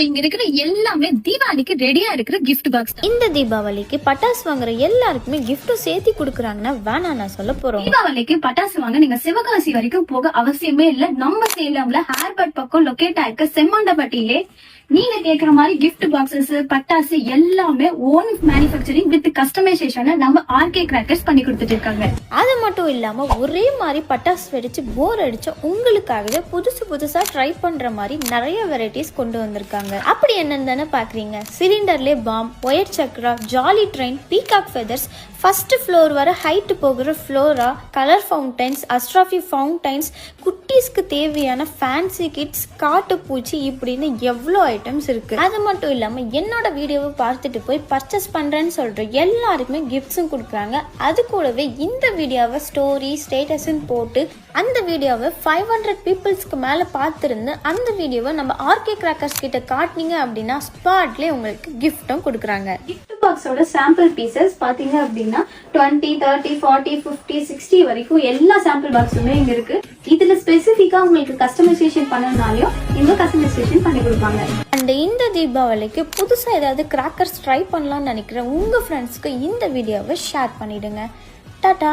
இங்க இருக்கிற எல்லாமே தீபாவளிக்கு ரெடியா இருக்கிற கிஃப்ட் பாக்ஸ். இந்த தீபாவளிக்கு பட்டாசு வாங்குற எல்லாருக்குமே கிஃப்டும் சேர்த்து கொடுக்குறாங்கன்னா வேணா நான் சொல்ல போறோம். தீபாவளிக்கு பட்டாசு வாங்க நீங்க சிவகாசி வரைக்கும் போக அவசியமே இல்ல. நம்ம சேலம்ல ஹேர்பட் பக்கம் லொகேட் ஆயிருக்க செம்மாண்டப்பட்டியிலே நீங்க கேக்குற மாதிரி கிஃப்ட் பாக்ஸஸ் பட்டாசு எல்லாமே ஓன் மேனுஃபேக்சரிங் வித் கஸ்டமைசேஷன் நம்ம ஆர்கே கிராக்கர்ஸ் பண்ணி கொடுத்துட்டு இருக்காங்க. அது மட்டும் இல்லாம ஒரே மாதிரி பட்டாசு வெடிச்சு போர் அடிச்ச உங்களுக்காகவே புதுசா ட்ரை பண்ற மாதிரி நிறைய வெரைட்டிஸ் கொண்டு வந்திருக்காங்க. அப்படி என்னன்னு பாக்குறீங்க? சிலிண்டர்லே பாம், wire chakra, jolly train, peacock feathers, first floor வர ஹைட் போகிற ஃப்ளோரா, கலர் ஃபவுண்டைன்ஸ், அஸ்ட்ராஃபி ஃபவுண்டைன்ஸ், குட்டீஸ்க்கு தேவையான ஃபேன்சி கிட்ஸ், காட்டுப்பூச்சி இப்படின்னு எவ்வளோ ஐட்டம்ஸ் இருக்கு. அது மட்டும் இல்லாம என்னோட வீடியோவை பார்த்துட்டு போய் பர்ச்சேஸ் பண்றேன்னு சொல்ற எல்லாருக்குமே கிஃப்ட்ஸும் கொடுக்குறாங்க. அது கூடவே இந்த வீடியோவை ஸ்டோரி ஸ்டேட்டஸ்ன்னு போட்டு அந்த வீடியோவை 500 பீப்புள்ஸ்க்கு மேல பார்த்துருந்து அந்த வீடியோவை நம்ம ஆர்கே கிராக்கர்ஸ் கிட்ட காட்டினீங்க அப்படின்னா ஸ்பாட்லேயே உங்களுக்கு கிஃப்டும் கொடுக்குறாங்க. கிஃப்ட் பாக்ஸோட சாம்பிள் பீசஸ் பாத்தீங்க அப்படின்னா 20, 30, 40, 50, 60 வரைக்கும் எல்லா சாம்பிள் பாக்ஸுமே இங்க இருக்கு. இதுல ஸ்பெசிபிக்கா உங்களுக்கு கஸ்டமைசேஷன் பண்ணனாலையும் இங்க கஸ்டமைசேஷன் பண்ணி கொடுப்பாங்க. அண்ட் இந்த தீபாவளிக்கு புதுசா ஏதாவது கிராக்கர்ஸ் ட்ரை பண்ணலாம்னு நினைக்கிற உங்க ஃப்ரெண்ட்ஸ்க்கு இந்த வீடியோவை ஷேர் பண்ணிடுங்க. டாடா.